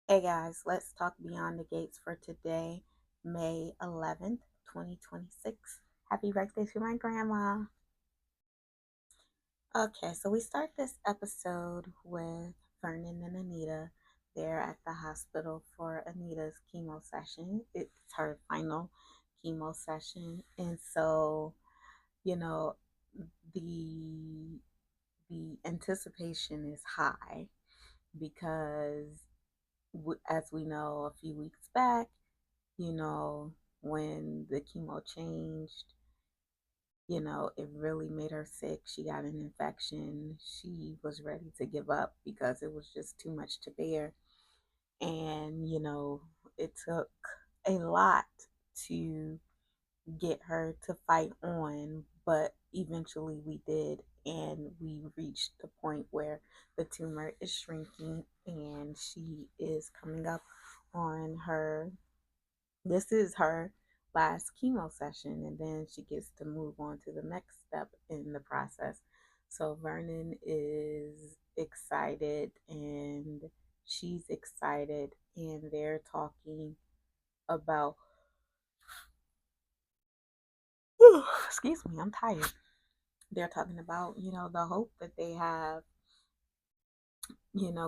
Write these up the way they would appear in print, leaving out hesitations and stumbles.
Hey guys, let's talk Beyond the Gates for today, May 11th, 2026. Happy birthday to my grandma. Okay, so we start this episode with Vernon and Anita. They're at the hospital for Anita's chemo session. It's her final chemo session. And so, you know, the the anticipation is high because as we know, a few weeks back, when the chemo changed, it really made her sick. She got an infection. She was ready to give up because it was just too much to bear. And, it took a lot to get her to fight on, but eventually we did. And we reached the point where the tumor is shrinking and she is coming up on her this is her last chemo session, and then she gets to move on to the next step in the process. So Vernon is excited, and she's excited, and they're talking about, excuse me, I'm tired. They're talking about, the hope that they have,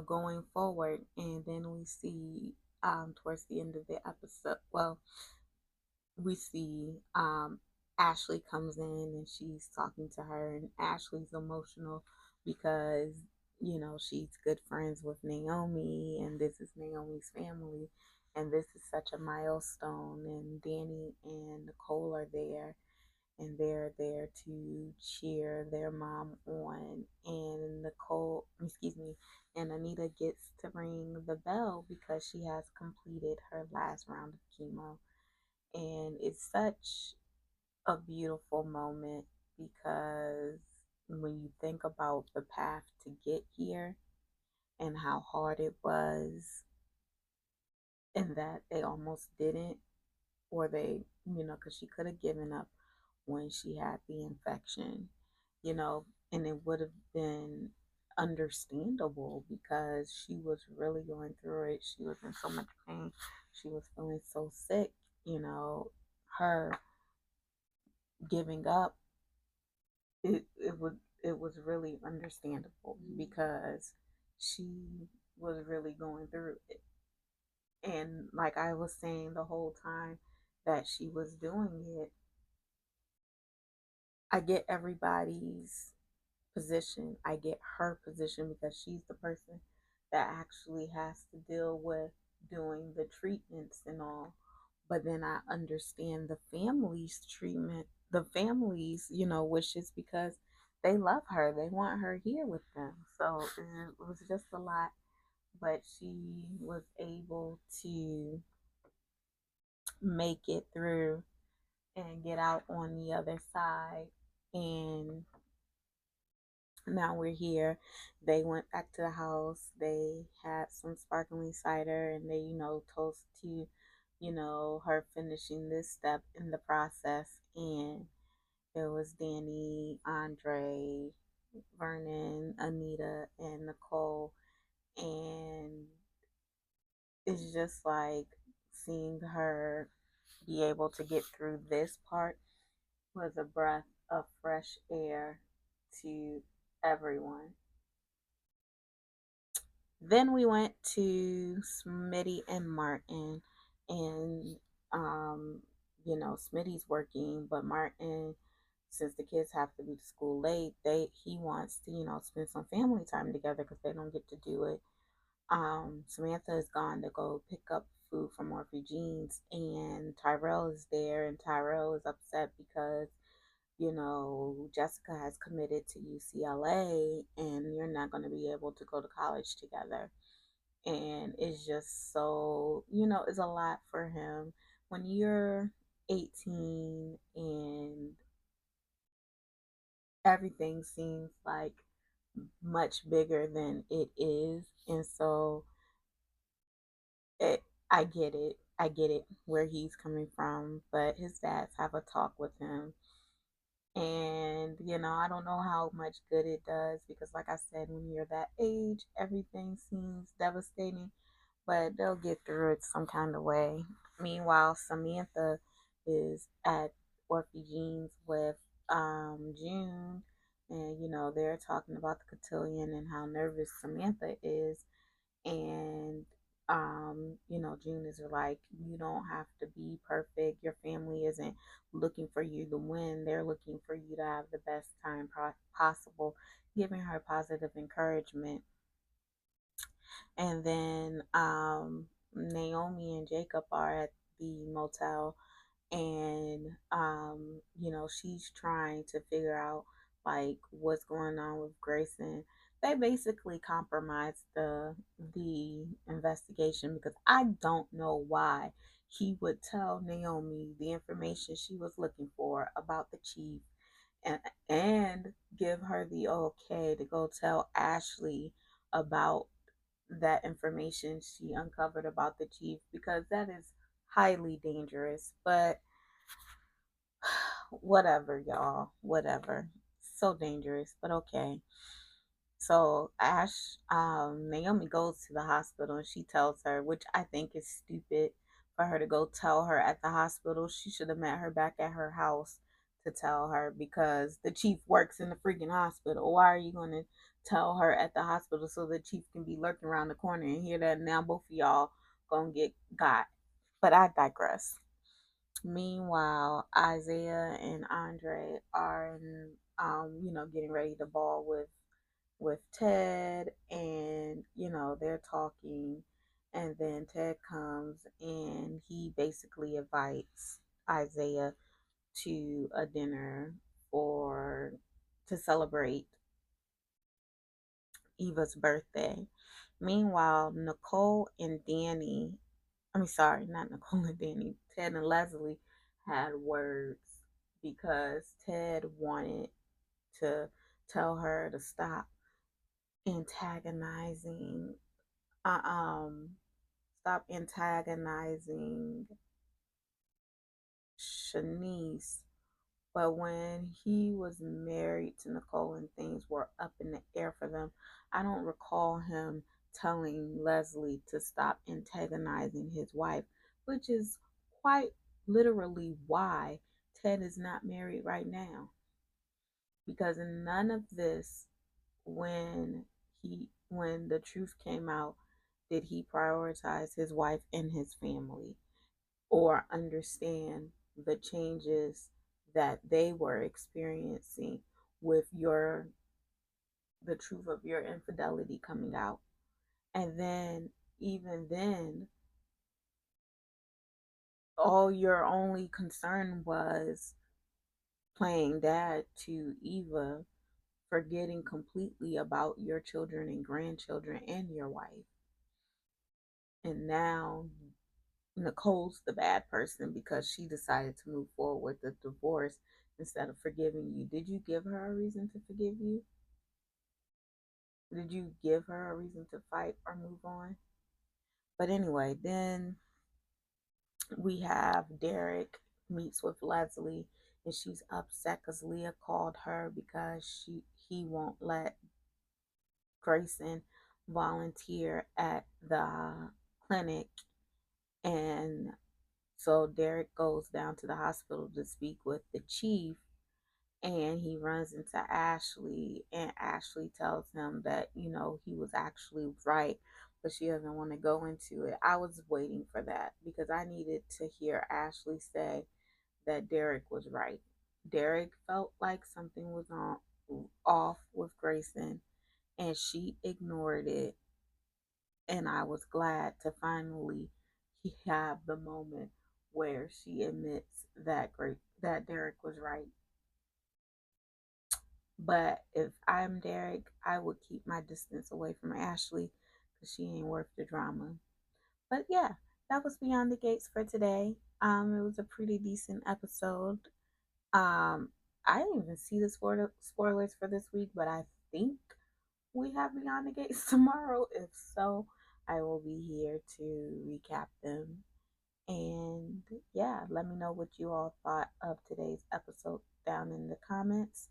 going forward. And then we see towards the end of the episode, well, we see Ashley comes in and she's talking to her, and Ashley's emotional because she's good friends with Naomi, and this is Naomi's family, and this is such a milestone. And Danny and Nicole are there, and they're there to cheer their mom on. And and Anita gets to ring the bell because she has completed her last round of chemo, and it's such a beautiful moment because when you think about the path to get here and how hard it was, and that they almost didn't, or because she could have given up when she had the infection, you know, and it would have been understandable because she was really going through it. She was in so much pain. She was feeling so sick, her giving up, it was really understandable because she was really going through it. And like I was saying the whole time that she was doing it, I get everybody's position. I get her position because she's the person that actually has to deal with doing the treatments and all. But then I understand the family's treatment, the family's, wishes because they love her. They want her here with them. So it was just a lot. But she was able to make it through and get out on the other side. And now we're here. They went back to the house. They had some sparkling cider, and they, toast to, her finishing this step in the process. And it was Danny, Andre, Vernon, Anita, and Nicole. And it's just like seeing her be able to get through this part was a breath of fresh air to everyone. Then we went to Smitty and Martin, and Smitty's working, but Martin, since the kids have to be to school late, he wants to, spend some family time together because they don't get to do it. Samantha is gone to go pick up food from Morphy Jeans, and Tyrell is there, and Tyrell is upset because Jessica has committed to UCLA, and you're not going to be able to go to college together. And it's just so, it's a lot for him when you're 18 and everything seems like much bigger than it is. And so it, I get it. I get it where he's coming from, but his dads have a talk with him. And, I don't know how much good it does because, like I said, when you're that age, everything seems devastating. but they'll get through it some kind of way. Meanwhile, Samantha is at Orphe Jeans with June, and they're talking about the cotillion and how nervous Samantha is, and June is like, you don't have to be perfect. Your family isn't looking for you to win. They're looking for you to have the best time possible, giving her positive encouragement. And then Naomi and Jacob are at the motel, and she's trying to figure out like what's going on with Grayson. They basically compromised the investigation, because I don't know why he would tell Naomi the information she was looking for about the chief, and give her the okay to go tell Ashley about that information she uncovered about the chief, because that is highly dangerous. But whatever, y'all, whatever. So dangerous, but okay. So Naomi goes to the hospital and she tells her, which I think is stupid for her to go tell her at the hospital. She should have met her back at her house to tell her, because the chief works in the freaking hospital. Why are you going to tell her at the hospital so the chief can be lurking around the corner and hear that now both of y'all gonna get got? But I digress. Meanwhile, Isaiah and Andre are getting ready to ball with Ted, and they're talking, and then Ted comes and he basically invites Isaiah to a dinner for to celebrate Eva's birthday. Meanwhile, Nicole and Danny, I mean, sorry, not Nicole and Danny, Ted and Leslie had words, because Ted wanted to tell her to antagonizing, uh, um, stop antagonizing Shanice. But when he was married to Nicole and things were up in the air for them, I don't recall him telling Leslie to stop antagonizing his wife, which is quite literally why Ted is not married right now. Because in none of this, when the truth came out, did he prioritize his wife and his family, or understand the changes that they were experiencing with the truth of your infidelity coming out. And then, even then, all your only concern was playing dad to Eva, forgetting completely about your children and grandchildren and your wife. And now Nicole's the bad person because she decided to move forward with the divorce instead of forgiving you. Did you give her a reason to forgive you? Did you give her a reason to fight or move on? But anyway, then we have Derek meets with Leslie, and she's upset because Leah called her because he won't let Grayson volunteer at the clinic. And so Derek goes down to the hospital to speak with the chief, and he runs into Ashley, and Ashley tells him that he was actually right, but she doesn't want to go into it. I was waiting for that because I needed to hear Ashley say that Derek was right. Derek felt like something was off with Grayson, and she ignored it, and I was glad to finally have the moment where she admits that Derek was right. But if I'm Derek, I would keep my distance away from Ashley, because she ain't worth the drama. But yeah, that was Beyond the Gates for today. It was a pretty decent episode. I didn't even see the spoilers for this week, but I think we have Beyond the Gates tomorrow. If so, I will be here to recap them. And yeah, let me know what you all thought of today's episode down in the comments.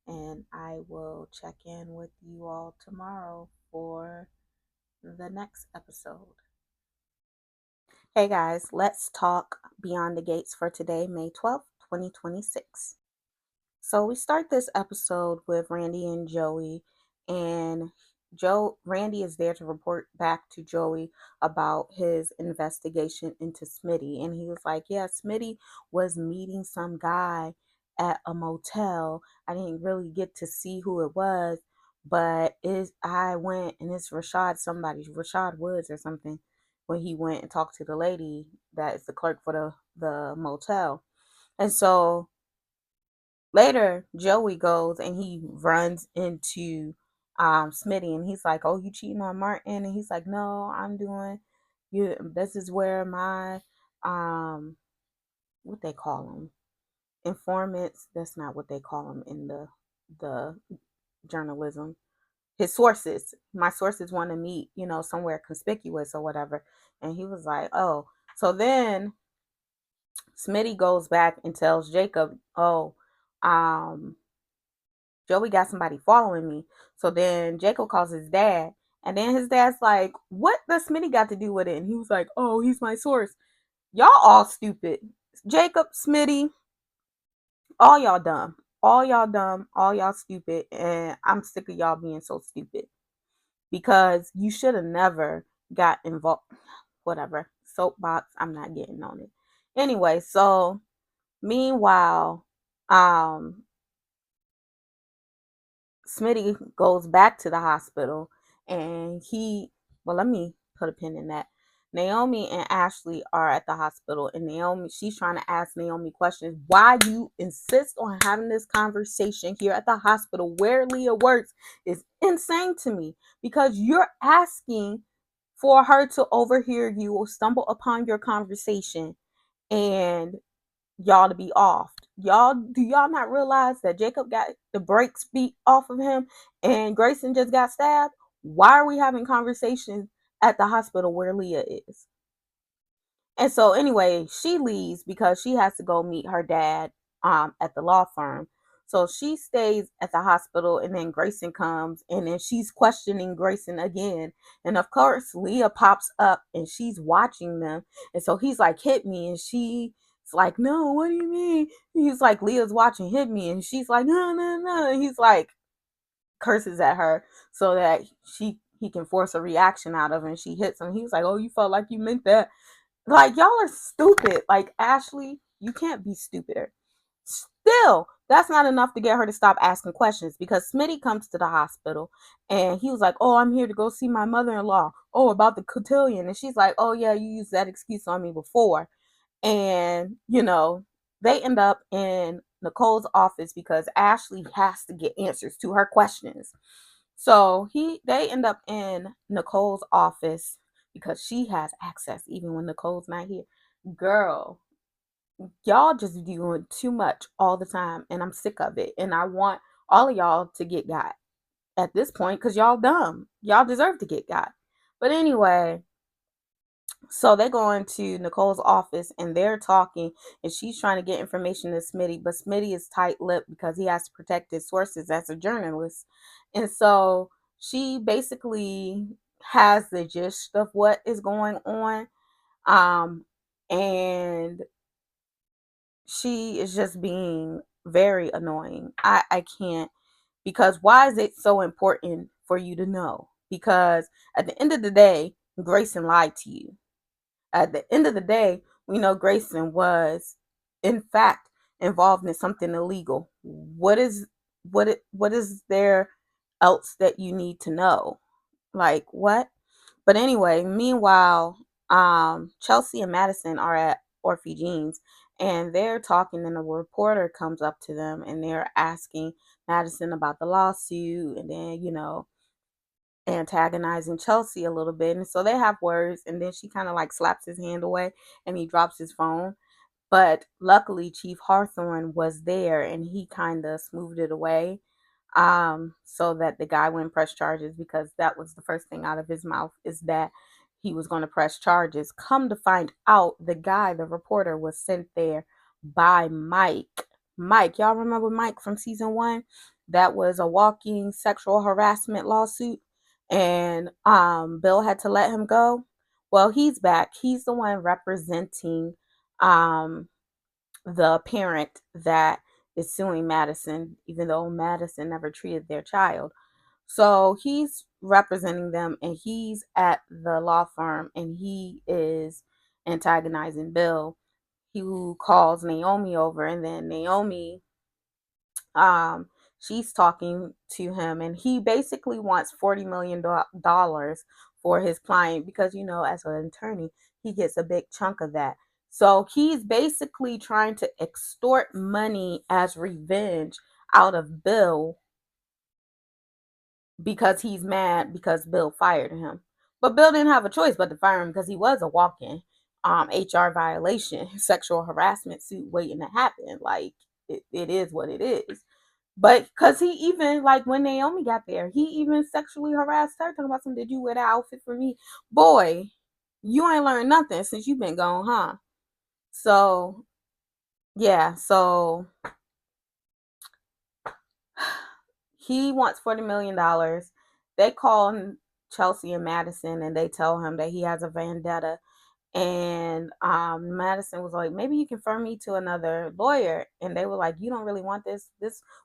And I will check in with you all tomorrow for the next episode. Hey guys, let's talk Beyond the Gates for today, May 12th, 2026. So we start this episode with Randy and Joey, and Randy is there to report back to Joey about his investigation into Smitty. And he was like, yeah, Smitty was meeting some guy at a motel. I didn't really get to see who it was, but I went and it's Rashad Woods or something, when he went and talked to the lady that is the clerk for the motel. And so later, Joey goes and he runs into Smitty, and he's like, "Oh, you cheating on Martin?" And he's like, "No, I'm doing you. This is where my what they call them, informants. That's not what they call them in the journalism. His sources. My sources want to meet, somewhere conspicuous or whatever." And he was like, "Oh." So then Smitty goes back and tells Jacob, "Oh, um." Joey got somebody following me. So then Jacob calls his dad. And then his dad's like, what does Smitty got to do with it? And he was like, oh, he's my source. Y'all all stupid. Jacob, Smitty, all y'all dumb. All y'all dumb. All y'all stupid. And I'm sick of y'all being so stupid. Because you should have never got involved. Whatever. Soapbox. I'm not getting on it. Anyway, so meanwhile, Smitty goes back to the hospital and let me put a pin in that. Naomi and Ashley are at the hospital, and she's trying to ask Naomi questions. Why you insist on having this conversation here at the hospital where Leah works is insane to me, because you're asking for her to overhear you or stumble upon your conversation and y'all to be off. Do y'all not realize that Jacob got the brakes beat off of him and Grayson just got stabbed? Why are we having conversations at the hospital where Leah is? And so anyway, she leaves because she has to go meet her dad at the law firm. So she stays at the hospital, and then Grayson comes, and then she's questioning Grayson again. And of course, Leah pops up and she's watching them. And so he's like, hit me. And she's like, no, what do you mean? He's like, Leah's watching, hit me. And she's like, no, no, no. And he's like, curses at her so that he can force a reaction out of her, and she hits him. He was like, oh, you felt like you meant that. Like, y'all are stupid. Like, Ashley, you can't be stupider. Still, that's not enough to get her to stop asking questions, because Smitty comes to the hospital and he was like, oh, I'm here to go see my mother-in-law. Oh, about the cotillion. And she's like, oh, yeah, you used that excuse on me before. And, they end up in Nicole's office because Ashley has to get answers to her questions. So they end up in Nicole's office because she has access even when Nicole's not here. Girl, y'all just doing too much all the time, and I'm sick of it. And I want all of y'all to get got at this point, because y'all dumb. Y'all deserve to get got. But anyway, so they go into Nicole's office and they're talking, and she's trying to get information to Smitty, but Smitty is tight-lipped because he has to protect his sources as a journalist. And so she basically has the gist of what is going on. And she is just being very annoying. I can't, because why is it so important for you to know? Because at the end of the day, Grayson lied to you. At the end of the day, we know Grayson was, in fact, involved in something illegal. What is there else that you need to know? Like, what? But anyway, meanwhile, Chelsea and Madison are at Orphe Jeans, and they're talking, and a reporter comes up to them and they're asking Madison about the lawsuit, and then, antagonizing Chelsea a little bit. And so they have words, and then she kind of like slaps his hand away and he drops his phone. But luckily, Chief Hawthorne was there and he kind of smoothed it away, so that the guy wouldn't press charges, because that was the first thing out of his mouth, is that he was going to press charges. Come to find out, the reporter, was sent there by Mike. Mike, y'all remember Mike from season 1? That was a walking sexual harassment lawsuit, and Bill had to let him go. Well, he's back. He's the one representing um the parent that is suing Madison, even though Madison never treated their child. So he's representing them, and he's at the law firm, and he is antagonizing Bill. He who calls Naomi over, and then Naomi, um, she's talking to him, and he basically wants $40 million for his client because, as an attorney, he gets a big chunk of that. So he's basically trying to extort money as revenge out of Bill because he's mad because Bill fired him. But Bill didn't have a choice but to fire him because he was a walk-in HR violation, sexual harassment suit waiting to happen. Like, it is what it is. But because he even, like, when Naomi got there, he even sexually harassed her, talking about something, did you wear that outfit for me? Boy, you ain't learned nothing since you've been gone, huh? So, yeah, so he wants $40 million. They call Chelsea and Madison, and they tell him that he has a vendetta. And Madison was like, maybe you can refer me to another lawyer. And they were like, you don't really want this,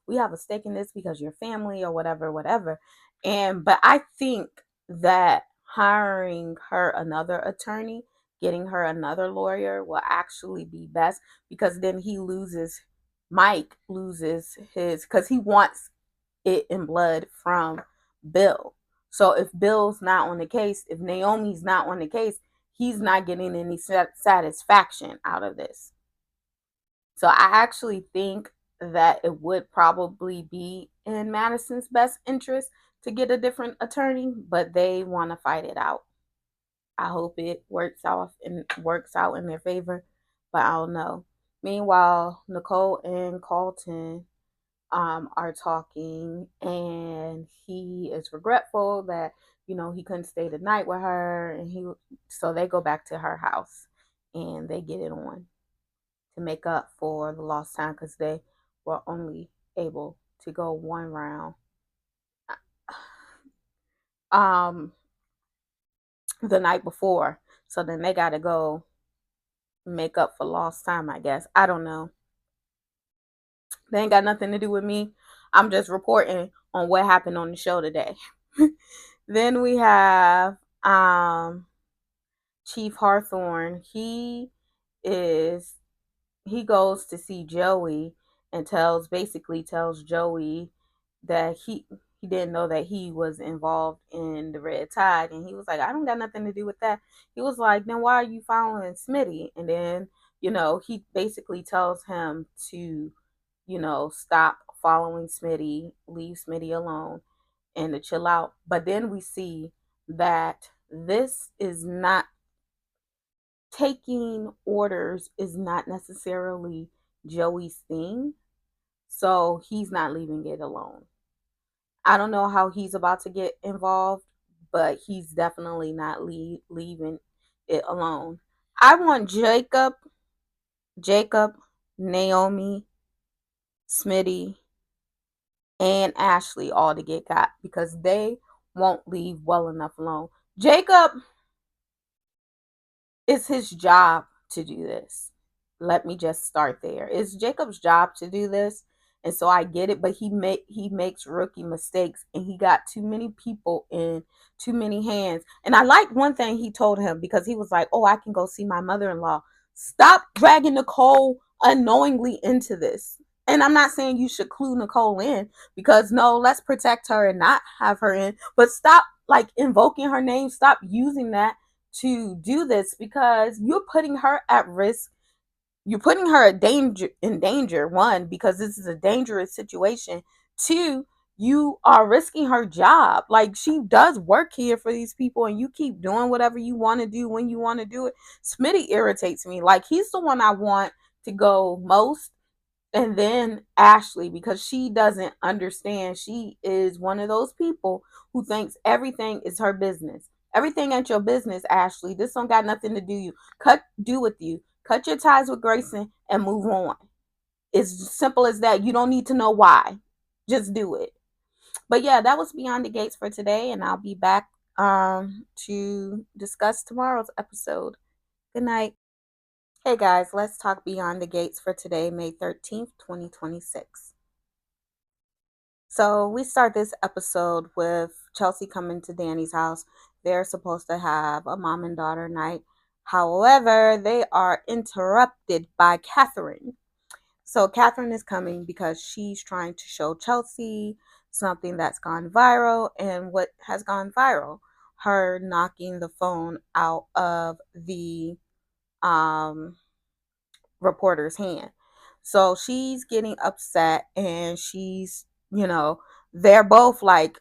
we have a stake in this because you're family or whatever, whatever. But I think that hiring her another attorney, getting her another lawyer, will actually be best, because then Mike loses his, because he wants it in blood from Bill. So if Bill's not on the case, if Naomi's not on the case, he's not getting any satisfaction out of this. So I actually think that it would probably be in Madison's best interest to get a different attorney, but they want to fight it out. I hope it works out in their favor, but I don't know. Meanwhile, Nicole and Carlton are talking, and he is regretful that he couldn't stay the night with her, and so they go back to her house and they get it on to make up for the lost time because they were only able to go one round um the night before, so then they got to go make up for lost time, I guess. I don't know. They ain't got nothing to do with me. I'm just reporting on what happened on the show today. Then we have Chief Hawthorne. Is he goes to see Joey and basically tells Joey that he didn't know that he was involved in the red tide, and he was like, I don't got nothing to do with that. He was like, then why are you following Smitty? And then he basically tells him to stop following Smitty, leave Smitty alone, and to chill out. But then we see that this is not, taking orders is not necessarily Joey's thing. So he's not leaving it alone. I don't know how he's about to get involved, but he's definitely not leaving it alone. I want Jacob, Naomi, Smitty, and Ashley all to get got because they won't leave well enough alone. Jacob, it's his job to do this. Let me just start there. It's Jacob's job to do this. And so I get it, but he makes rookie mistakes, and he got too many people in too many hands. And I like one thing he told him, because he was like, "Oh, I can go see my mother-in-law." Stop dragging Nicole unknowingly into this. And I'm not saying you should clue Nicole in, because no, let's protect her and not have her in. But stop like invoking her name. Stop using that to do this, because you're putting her at risk. You're putting her in danger, one, because this is a dangerous situation. Two, you are risking her job. Like, she does work here for these people, and you keep doing whatever you want to do when you want to do it. Smitty irritates me. Like, he's the one I want to go most, and then Ashley, because she doesn't understand. She is one of those people who thinks everything is her business. Everything ain't your business, Ashley. This don't got nothing to do with you. Cut your ties with Grayson and move on. It's simple as that. You don't need to know why. Just do it. But yeah, that was Beyond the Gates for today, and I'll be back to discuss tomorrow's episode. Good night. Hey guys, let's talk Beyond the Gates for today, May 13th, 2026. So we start this episode with Chelsea coming to Danny's house. They're supposed to have a mom and daughter night. However, they are interrupted by Catherine. So Catherine is coming because she's trying to show Chelsea something that's gone viral. And what has gone viral? Her knocking the phone out of the um reporter's hand. So she's getting upset and they're both like,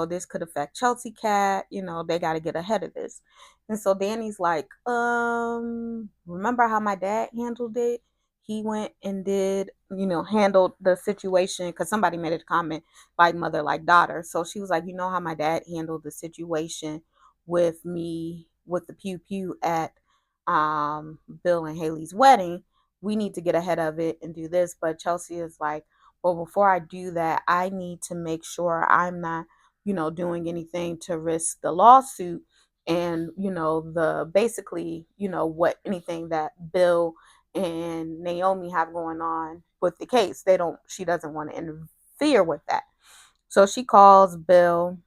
this could affect Chelsea Cat, they got to get ahead of this. And so Danny's like, remember how my dad handled it? He went and handled the situation because somebody made a comment like mother, like daughter. So she was like, you know how my dad handled the situation with me, with the pew pew at Bill and Haley's wedding. We need to get ahead of it and do this. But Chelsea is like, well, before I do that, I need to make sure I'm not, doing anything to risk the lawsuit and, the basically, what anything that Bill and Naomi have going on with the case. She doesn't want to interfere with that. So she calls Bill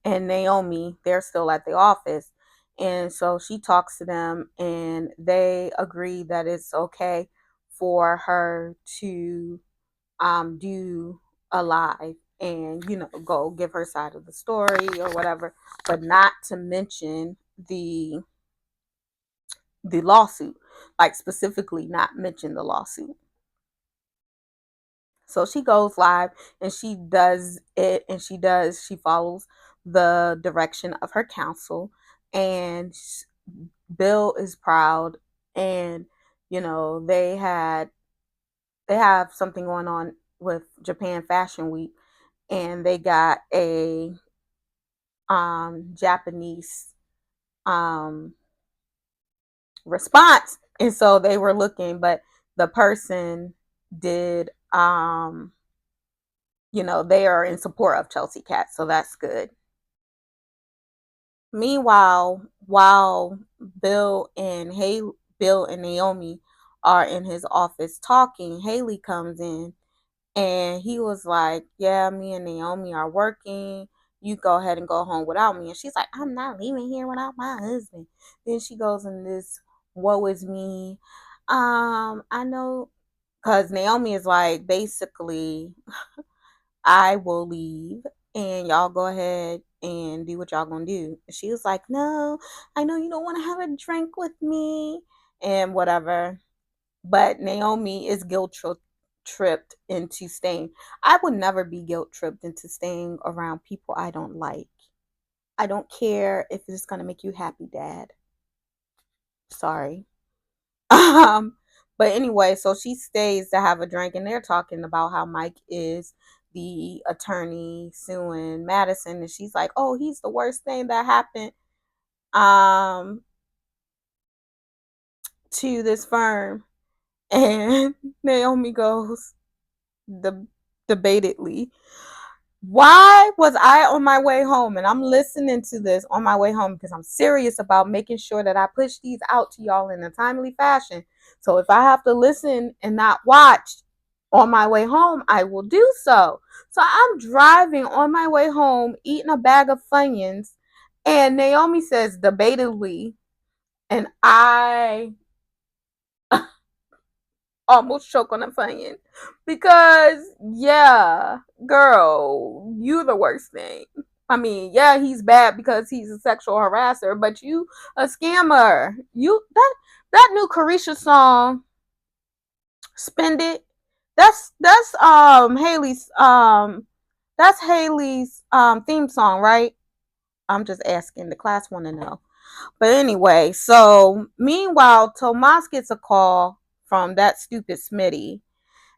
and Naomi. They're still at the office. And so she talks to them and they agree that it's okay for her to do a live and, go give her side of the story or whatever, but not to mention the lawsuit, like specifically not mention the lawsuit. So she goes live and she does it and she follows the direction of her counsel, and Bill is proud, and they have something going on with Japan Fashion Week, and they got a Japanese um response, and so they were looking, but the person did they are in support of Chelsea Cat, so that's good. Meanwhile, while Bill and Naomi are in his office talking, Haley comes in and he was like, yeah, me and Naomi are working. You go ahead and go home without me. And she's like, I'm not leaving here without my husband. Then she goes in this, woe is me. I know, because Naomi is like, basically, I will leave and y'all go ahead and do what y'all gonna do. She was like, no, I know you don't want to have a drink with me and whatever. But Naomi is tripped into staying. I would never be guilt tripped into staying around people I don't like. I don't care if it's gonna make you happy, Dad. Sorry. Um, but anyway, so she stays to have a drink, and they're talking about how Mike is the attorney suing Madison, and she's like, "Oh, he's the worst thing that happened um to this firm." And Naomi goes, the debatedly, why was I on my way home? And I'm listening to this on my way home because I'm serious about making sure that I push these out to y'all in a timely fashion. So if I have to listen and not watch on my way home, I will do so. So I'm driving on my way home, eating a bag of Funyuns, and Naomi says debatably, and I almost choke on a Funyun because, yeah, girl, you the worst thing. I mean, yeah, he's bad because he's a sexual harasser, but you a scammer. You that new Carisha song, Spend It. That's Haley's theme song, right? I'm just asking. The class want to know. But anyway, so meanwhile, Tomas gets a call from that stupid Smitty,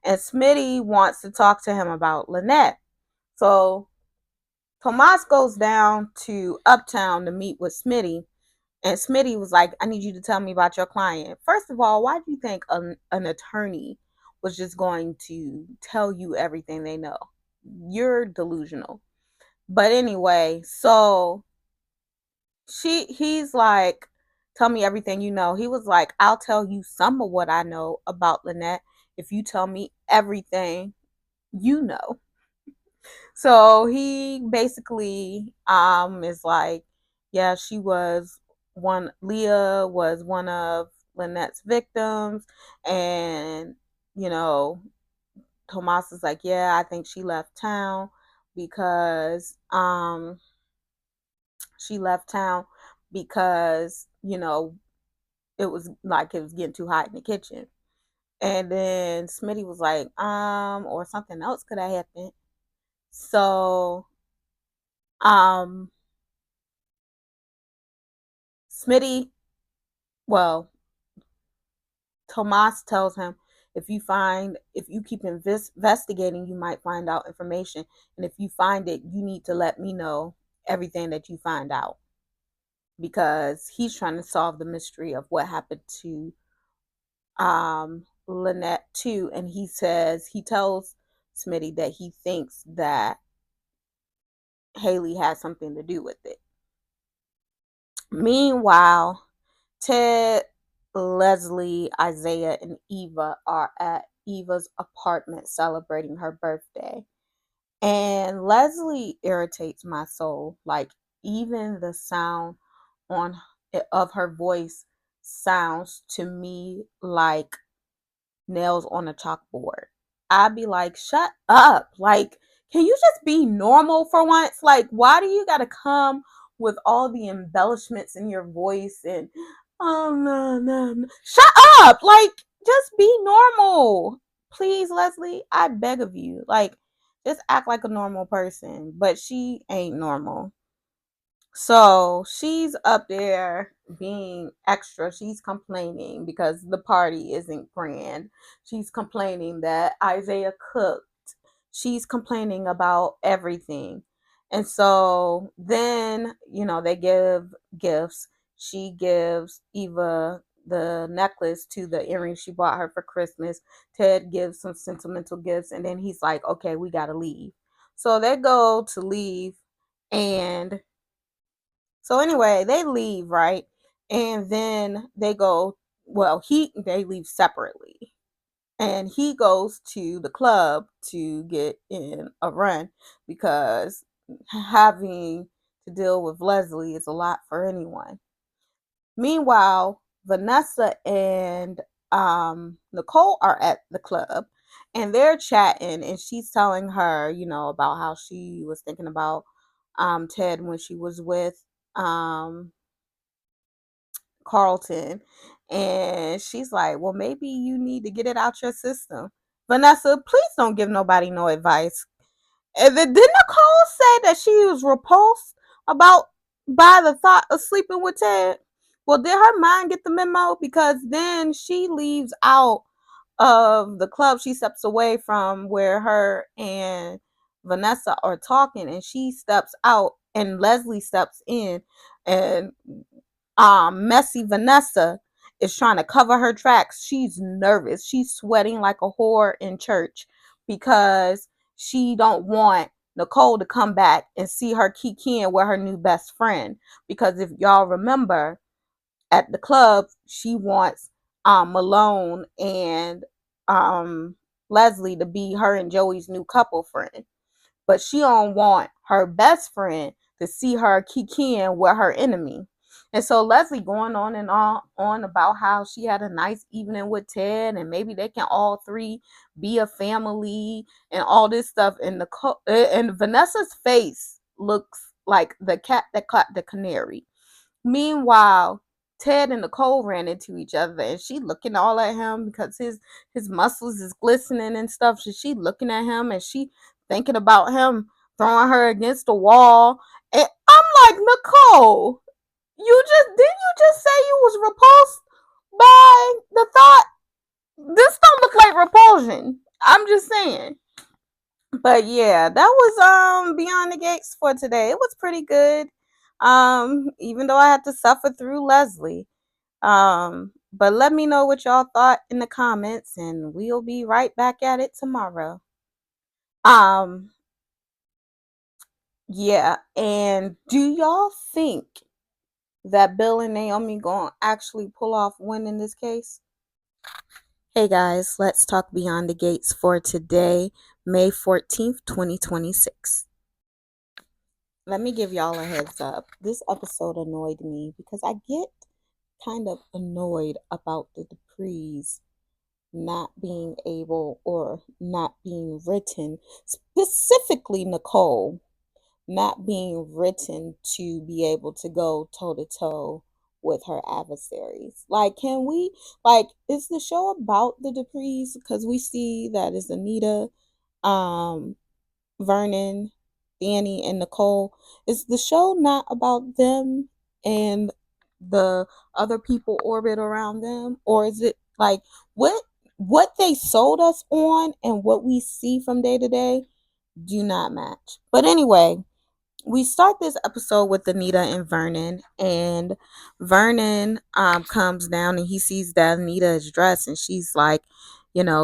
and Smitty wants to talk to him about Lynette. So Tomas goes down to Uptown to meet with Smitty, and Smitty was like, I need you to tell me about your client. First of all, why do you think an attorney was just going to tell you everything they know? You're delusional. But anyway, so He's like, tell me everything you know. He was like, I'll tell you some of what I know about Lynette if you tell me everything you know. So he basically is like, yeah, she was one Leah was one of Lynette's victims, and you know, Tomas is like, yeah, I think she left town because she left town because, it was like it was getting too hot in the kitchen. And then Smitty was like, or something else could have happened. So, um, Smitty, well, Tomas tells him, if you keep investigating, you might find out information. And if you find it, you need to let me know everything that you find out, because he's trying to solve the mystery of what happened to Lynette too. And he tells Smitty that he thinks that Haley has something to do with it. Meanwhile, Ted, Leslie, Isaiah, and Eva are at Eva's apartment celebrating her birthday. And Leslie irritates my soul. Like, even the sound on of her voice sounds to me like nails on a chalkboard. I'd be like, shut up. Like, can you just be normal for once? Like, why do you gotta come with all the embellishments in your voice and oh no, no, no. Shut up. Like, just be normal. Please, Leslie, I beg of you. Like, just act like a normal person. But she ain't normal. So she's up there being extra. She's complaining because the party isn't grand. She's complaining that Isaiah cooked. She's complaining about everything. And so then, they give gifts. She gives Eva the necklace to the earrings she bought her for Christmas. Ted gives some sentimental gifts. And then he's like, okay, we got to leave. So they go to leave. And so anyway, they leave, right? And then they leave separately. And he goes to the club to get in a run because having to deal with Leslie is a lot for anyone. Meanwhile, Vanessa and Nicole are at the club and they're chatting, and she's telling her, about how she was thinking about Ted when she was with um Carlton. And she's like, well, maybe you need to get it out your system. Vanessa, please don't give nobody no advice. And then didn't Nicole say that she was repulsed about by the thought of sleeping with Ted? Well, did her mind get the memo? Because then she leaves out of the club. She steps away from where her and Vanessa are talking, and she steps out, and Leslie steps in, and messy Vanessa is trying to cover her tracks. She's nervous. She's sweating like a whore in church because she don't want Nicole to come back and see her kikiing with her new best friend. Because if y'all remember, at the club, she wants Malone and Leslie to be her and Joey's new couple friend. But she don't want her best friend to see her kikiing with her enemy. And so Leslie going on and on about how she had a nice evening with Ted, and maybe they can all three be a family and all this stuff. And Vanessa's face looks like the cat that caught the canary. Meanwhile, Ted and Nicole ran into each other, and she looking all at him because his muscles is glistening and stuff. So she looking at him, and she thinking about him throwing her against the wall. And I'm like, Nicole, didn't you just say you was repulsed by the thought? This don't look like repulsion. I'm just saying. But yeah, that was Beyond the Gates for today. It was pretty good. Even though I had to suffer through Leslie. But let me know what y'all thought in the comments, and we'll be right back at it tomorrow. Um, yeah, and do y'all think that Bill and Naomi gonna actually pull off win in this case? Hey guys, let's talk Beyond the Gates for today, May 14th, 2026. Let me give y'all a heads up. This episode annoyed me because I get kind of annoyed about the Duprees not being able or not being written, specifically Nicole, not being written to be able to go toe to toe with her adversaries. Like, can we, like, is the show about the Duprees? Because we see that it's Anita, um, Vernon, Danny, and Nicole. Is the show not about them and the other people orbit around them, or is it like what they sold us on and what we see from day to day do not match? But anyway, we start this episode with Anita and Vernon, and Vernon comes down and he sees that Anita is dressed, and she's like,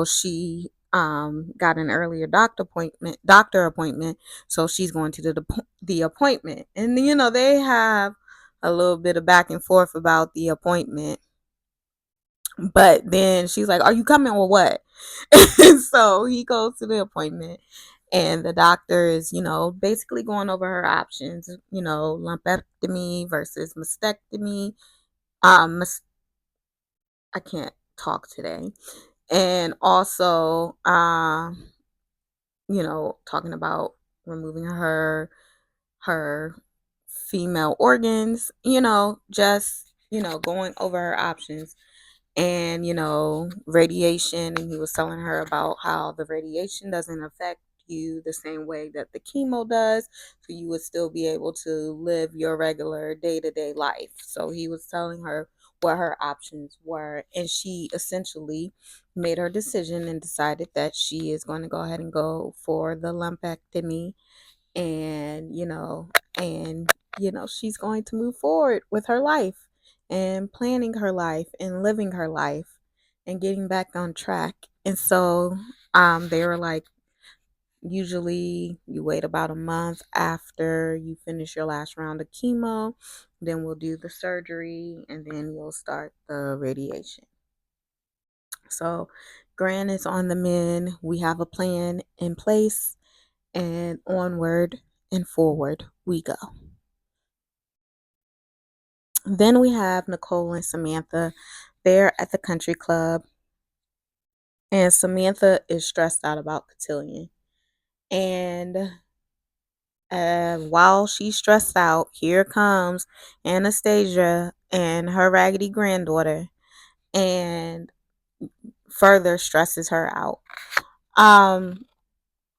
she got an earlier doctor appointment, so she's going to the appointment, and they have a little bit of back and forth about the appointment, but then she's like, "Are you coming or what?" So he goes to the appointment, and the doctor is, basically going over her options, lumpectomy versus mastectomy. I can't talk today. And also, talking about removing her female organs, just, going over her options, and radiation, and he was telling her about how the radiation doesn't affect you the same way that the chemo does, so you would still be able to live your regular day-to-day life. So he was telling her what her options were, and she essentially made her decision and decided that she is going to go ahead and go for the lumpectomy, and she's going to move forward with her life and planning her life and living her life and getting back on track. And so they were like, usually you wait about a month after you finish your last round of chemo, then we'll do the surgery, and then you'll start the radiation. So Gran is on the mend. We have a plan in place, and onward and forward we go. Then we have Nicole and Samantha. They're at the country club, and Samantha is stressed out about Cotillion. And while she's stressed out, here comes Anastasia and her raggedy granddaughter, and further stresses her out.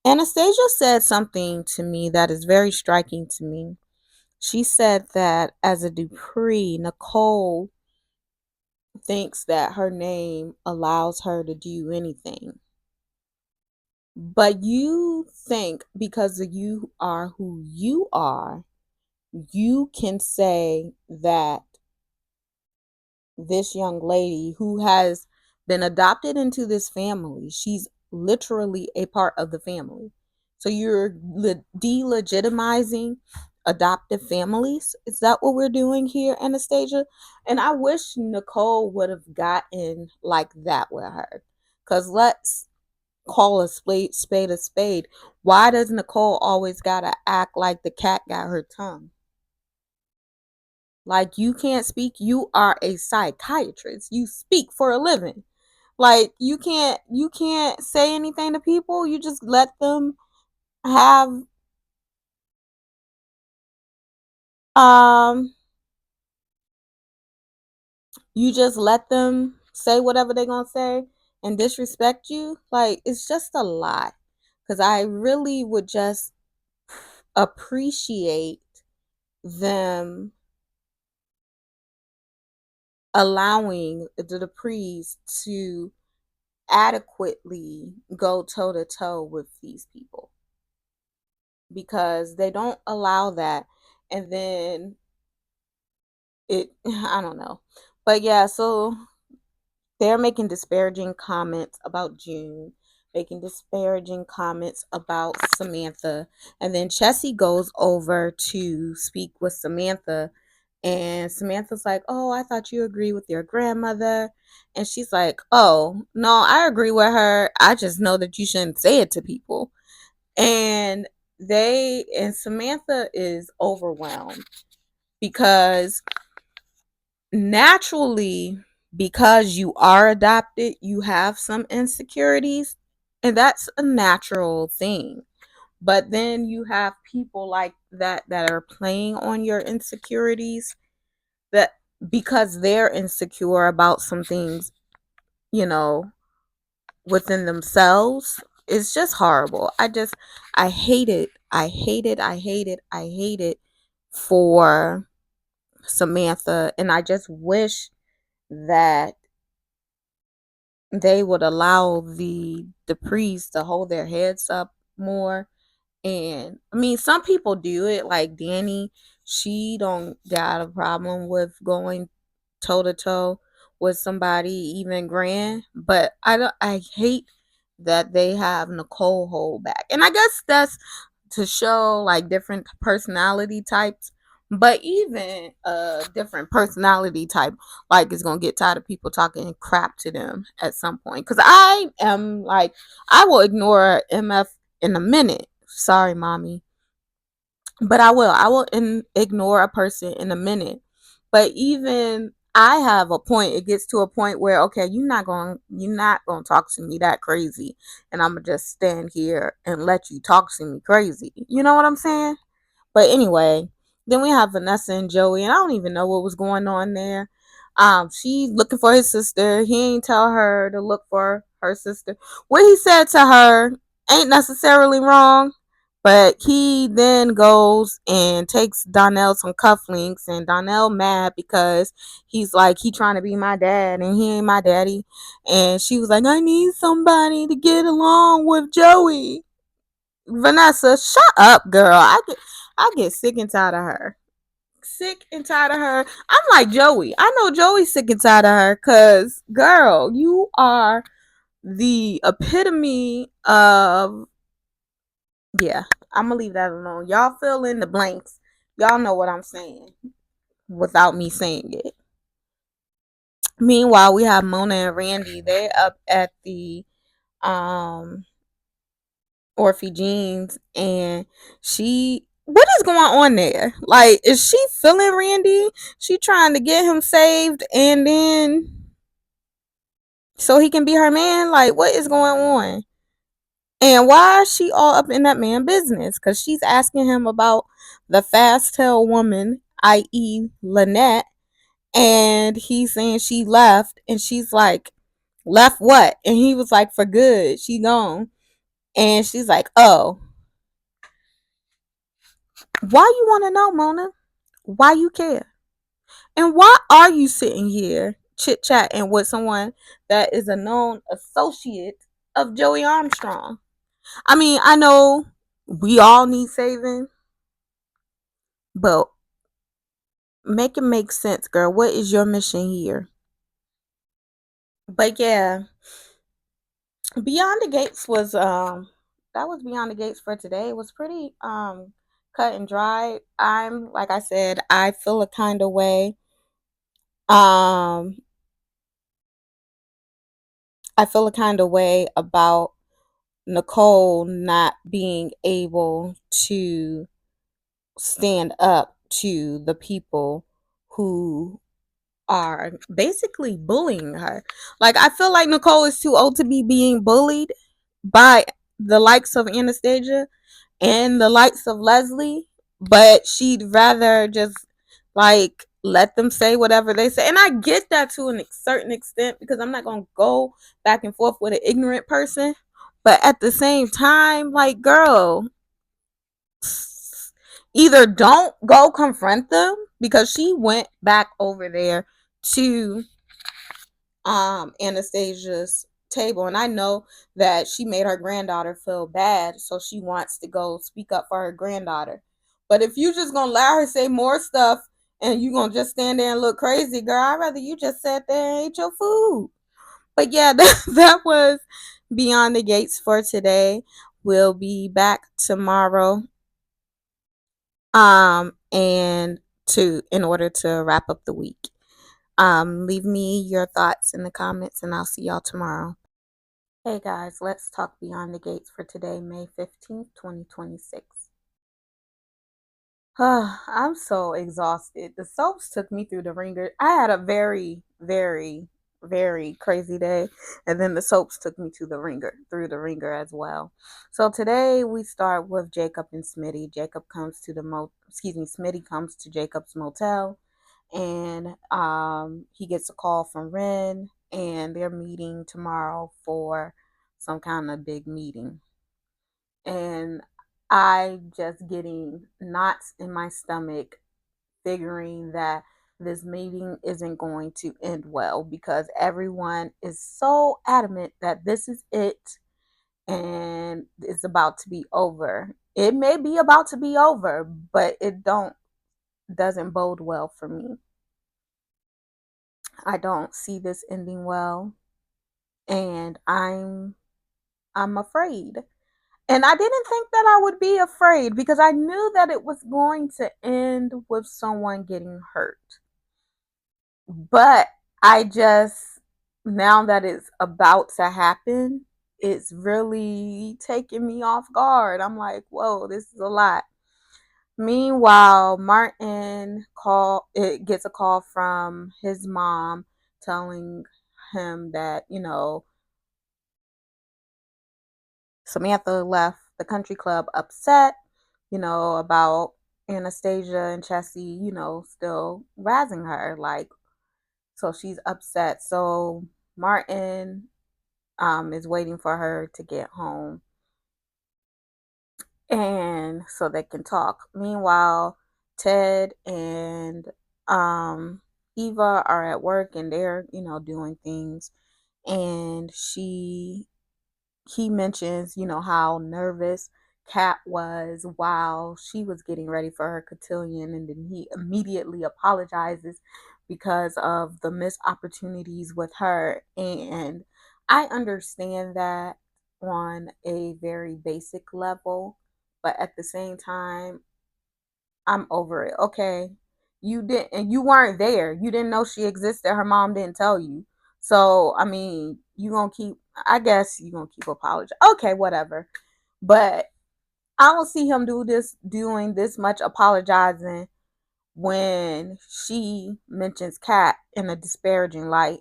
Anastasia said something to me that is very striking to me. She said that as a Dupree, Nicole thinks that her name allows her to do anything. But you think because you are who you are, you can say that this young lady who has been adopted into this family, she's literally a part of the family. So you're delegitimizing adoptive families. Is that what we're doing here, Anastasia? And I wish Nicole would have gotten like that with her. Because let's call a spade a spade. Why does Nicole always gotta act like the cat got her tongue? Like, you can't speak. You are a psychiatrist. You speak for a living. Like, you can't say anything to people. You just let them have um you just let them say whatever they're gonna say and disrespect you. Like, it's just a lot. Because I really would just appreciate them allowing the Duprees to adequately go toe to toe with these people, because they don't allow that. And then I don't know. But yeah, so they're making disparaging comments about June, making disparaging comments about Samantha. And then Chessie goes over to speak with Samantha, And Samantha's like, "Oh, I thought you agree with your grandmother." And she's like, "Oh, no, I agree with her. I just know that you shouldn't say it to people." And Samantha is overwhelmed because naturally, because you are adopted, you have some insecurities, and that's a natural thing. But then you have people like that are playing on your insecurities, that because they're insecure about some things, you know, within themselves. It's just horrible. I hate it. I hate it. I hate it. I hate it for Samantha. And I just wish that they would allow the priests to hold their heads up more. And I mean, some people do it, like Danny. She don't got a problem with going toe to toe with somebody even grand, but I hate that they have Nicole hold back. And I guess that's to show like different personality types. But even a different personality type, like, is gonna get tired of people talking crap to them at some point. Cause I am like, I will ignore MF in a minute. Sorry, mommy, but I will ignore a person in a minute. But even I have a point. It gets to a point where, okay, you're not going to talk to me that crazy, and I'm gonna just stand here and let you talk to me crazy. You know what I'm saying? But anyway, then we have Vanessa and Joey, and I don't even know what was going on there. She's looking for his sister. He ain't tell her to look for her sister. What he said to her ain't necessarily wrong, but he then goes and takes Donnell some cufflinks, and Donnell mad because he's like, he trying to be my dad, and he ain't my daddy. And she was like, I need somebody to get along with Joey. Vanessa, shut up, girl. I get sick and tired of her. Sick and tired of her. I'm like Joey. I know Joey's sick and tired of her because, girl, you are the epitome of, yeah, I'm going to leave that alone. Y'all fill in the blanks. Y'all know what I'm saying without me saying it. Meanwhile, we have Mona and Randy. They're up at the um Orphe Jeans, and what is going on there? Like, is she feeling Randy? She trying to get him saved, and then so he can be her man? Like, what is going on? And why is she all up in that man business? Because she's asking him about the fast tail woman, i.e. Lynette, and he's saying she left, and she's like, left what? And he was like, for good, she gone. And she's like, oh, why you want to know, Mona? Why you care? And why are you sitting here chit chatting with someone that is a known associate of Joey Armstrong? I mean, I know we all need saving, but make it make sense, girl. What is your mission here? But yeah, Beyond the Gates was that was Beyond the Gates for today. It was pretty cut and dry. I'm like I said, I feel a kind of way. Um I feel a kind of way about Nicole not being able to stand up to the people who are basically bullying her. Like, I feel like Nicole is too old to be being bullied by the likes of Anastasia and the likes of Leslie, but she'd rather just like let them say whatever they say. And I get that to a certain extent because I'm not going to go back and forth with an ignorant person. But at the same time, like, girl, either don't go confront them, because she went back over there to Anastasia's table, and I know that she made her granddaughter feel bad, so she wants to go speak up for her granddaughter. But if you just gonna let her say more stuff and you gonna just stand there and look crazy, girl, I'd rather you just sat there and ate your food. But yeah, that was Beyond the Gates for today. We'll be back tomorrow. And to in order to wrap up the week. Leave me your thoughts in the comments, and I'll see y'all tomorrow. Hey guys, let's talk Beyond the Gates for today, May 15th, 2026. I'm so exhausted. The soaps took me through the ringer. I had a very, very, very crazy day, and then the soaps took me to the ringer, through the ringer as well. So today we start with Jacob and Smitty. Smitty comes to Jacob's motel, and he gets a call from Ren, and they're meeting tomorrow for some kind of big meeting. And I just getting knots in my stomach, figuring that this meeting isn't going to end well because everyone is so adamant that this is it and it's about to be over. It may be about to be over, but it doesn't bode well for me. I don't see this ending well, and I'm afraid. And I didn't think that I would be afraid because I knew that it was going to end with someone getting hurt. But I just, now that it's about to happen, it's really taking me off guard. I'm like, whoa, this is a lot. Meanwhile, Martin gets a call from his mom telling him that, Samantha left the country club upset, about Anastasia and Chessie, still razzing her. Like, so she's upset. So Martin is waiting for her to get home, and so they can talk. Meanwhile, Ted and Eva are at work, and they're, doing things. And he mentions, how nervous Kat was while she was getting ready for her cotillion, and then he immediately apologizes because of the missed opportunities with her. And I understand that on a very basic level, but at the same time, I'm over it. Okay. You weren't there. You didn't know she existed. Her mom didn't tell you. So, I mean, I guess you gonna keep apologizing. Okay, whatever. But I don't see him doing this much apologizing when she mentions Kat in a disparaging light.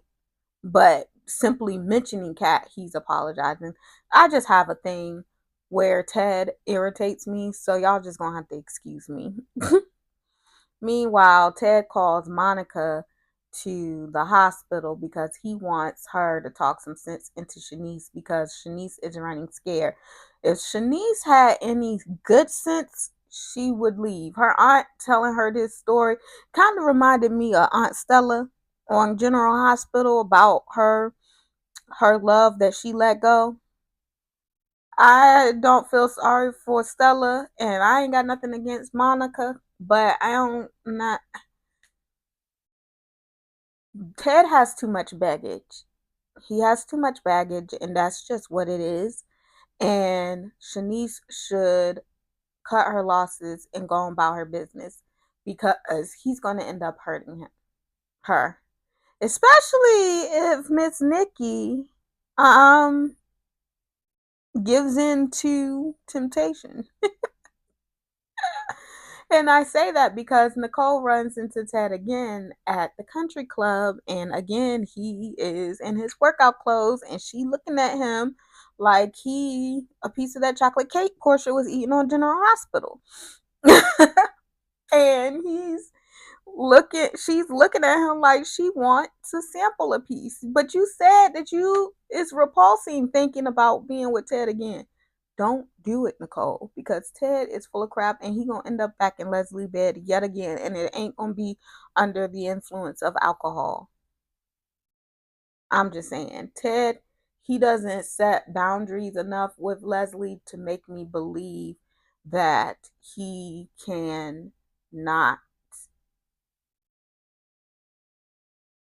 But simply mentioning Kat, he's apologizing. I just have a thing where Ted irritates me, so y'all just gonna have to excuse me. Meanwhile, Ted calls Monica to the hospital because he wants her to talk some sense into Shanice because Shanice is running scared. If Shanice had any good sense, she would leave. Her aunt telling her this story kind of reminded me of Aunt Stella on General Hospital about her love that she let go. I don't feel sorry for Stella, and I ain't got nothing against Monica, but I don't not Ted has too much baggage. He has too much baggage, and that's just what it is. And Shanice should cut her losses and go about her business because he's going to end up hurting her. Especially if Miss Nikki um gives in to temptation. And I say that because Nicole runs into Ted again at the country club, and again he is in his workout clothes, and she looking at him like he a piece of that chocolate cake Portia was eating on General Hospital. And she's looking at him like she wants to sample a piece. But you said that it's repulsing thinking about being with Ted again. Don't do it, Nicole, because Ted is full of crap, and he gonna end up back in Leslie's bed yet again, and it ain't gonna be under the influence of alcohol. I'm just saying, Ted, he doesn't set boundaries enough with Leslie to make me believe that he can not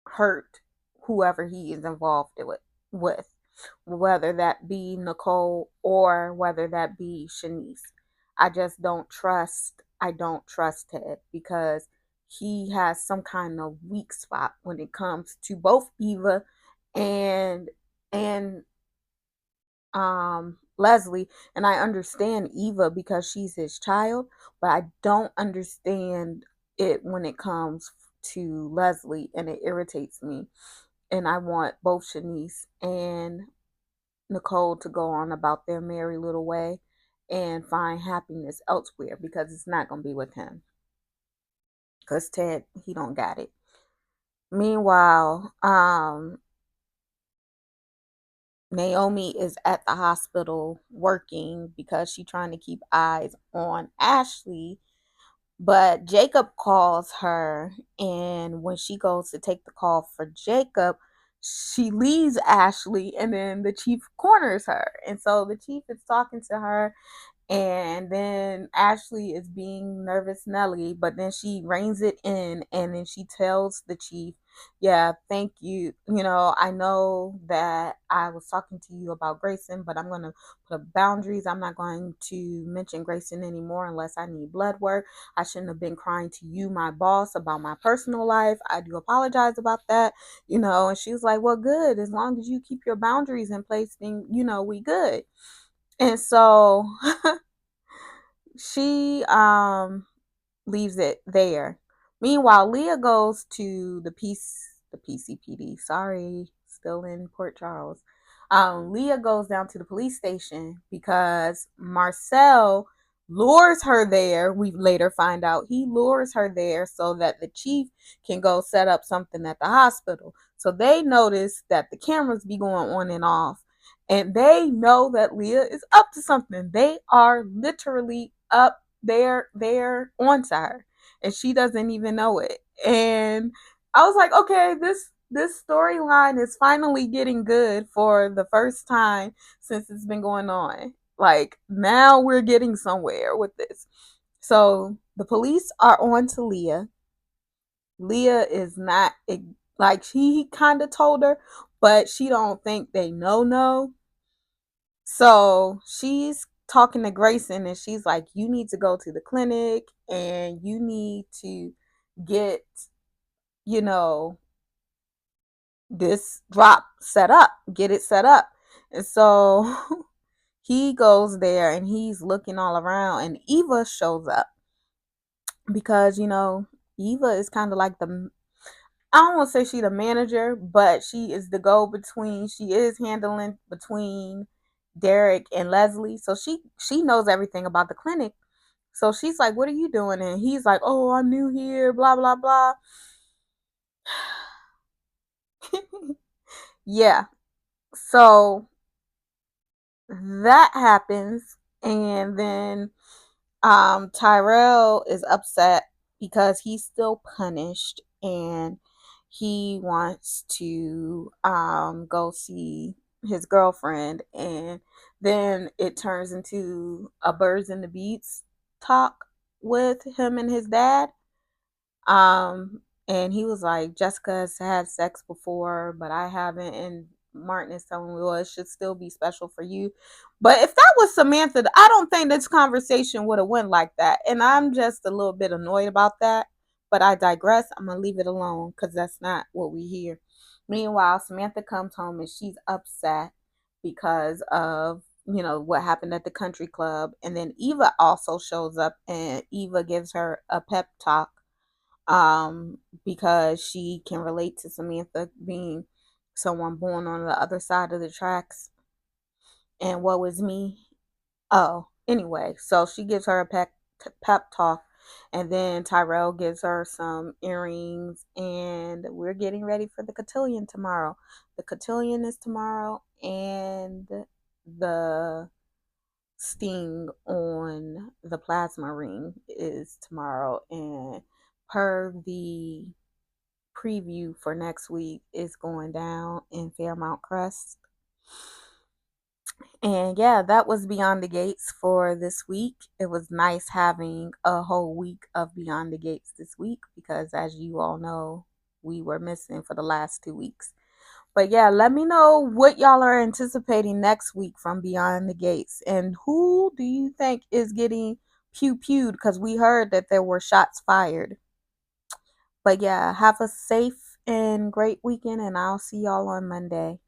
hurt whoever he is involved with, whether that be Nicole or whether that be Shanice. I don't trust Ted because he has some kind of weak spot when it comes to both Eva and and Leslie. And I understand Eva because she's his child, but I don't understand it when it comes to Leslie, and it irritates me. And I want both Shanice and Nicole to go on about their merry little way and find happiness elsewhere, because it's not going to be with him, because Ted, he don't got it. Meanwhile, Naomi is at the hospital working because she's trying to keep eyes on Ashley. But Jacob calls her, and when she goes to take the call for Jacob, she leaves Ashley, and then the chief corners her. And so the chief is talking to her, and then Ashley is being nervous Nelly, but then she reins it in, and then she tells the chief, yeah, thank you. I know that I was talking to you about Grayson, but I'm going to put up boundaries. I'm not going to mention Grayson anymore unless I need blood work. I shouldn't have been crying to you, my boss, about my personal life. I do apologize about that. And she was like, well, good. As long as you keep your boundaries in place, then, we good. And so she leaves it there. Meanwhile, Leah goes to the PCPD. Sorry, still in Port Charles. Leah goes down to the police station because Marcel lures her there. We later find out he lures her there so that the chief can go set up something at the hospital. So they notice that the cameras be going on and off, and they know that Leah is up to something. They are literally up there onto her, and she doesn't even know it. And I was like, okay, this storyline is finally getting good for the first time since it's been going on. Like, now we're getting somewhere with this. So the police are on to Leah. Leah is not, like, he kind of told her, but she don't think they know. So she's talking to Grayson, and she's like, you need to go to the clinic, and you need to get, you know, this drop set up, get it set up. And so he goes there, and he's looking all around, and Eva shows up because, Eva is kind of like I don't want to say she's the manager, but she is the go between. She is handling between Derek and Leslie. So she knows everything about the clinic. So she's like, what are you doing? And he's like, oh, I'm new here, blah, blah, blah. Yeah. So that happens. And then Tyrell is upset because he's still punished, and he wants to go see his girlfriend. And then it turns into a birds and the beats talk with him and his dad. And he was like, Jessica has had sex before, but I haven't. And Martin is telling me, well, it should still be special for you. But if that was Samantha, I don't think this conversation would have went like that. And I'm just a little bit annoyed about that. But I digress. I'm going to leave it alone because that's not what we hear. Meanwhile, Samantha comes home and she's upset because of, what happened at the country club. And then Eva also shows up, and Eva gives her a pep talk, because she can relate to Samantha being someone born on the other side of the tracks. And what was me? Oh, anyway, so she gives her a pep talk, and then Tyrell gives her some earrings, and we're getting ready for the cotillion tomorrow. The cotillion is tomorrow, and the sting on the plasma ring is tomorrow. And per the preview for next week, is going down in Fairmount Crest. And yeah, that was Beyond the Gates for this week. It was nice having a whole week of Beyond the Gates this week because, as you all know, we were missing for the last 2 weeks. But yeah, let me know what y'all are anticipating next week from Beyond the Gates, and who do you think is getting pew-pewed, because we heard that there were shots fired. But yeah, have a safe and great weekend, and I'll see y'all on Monday.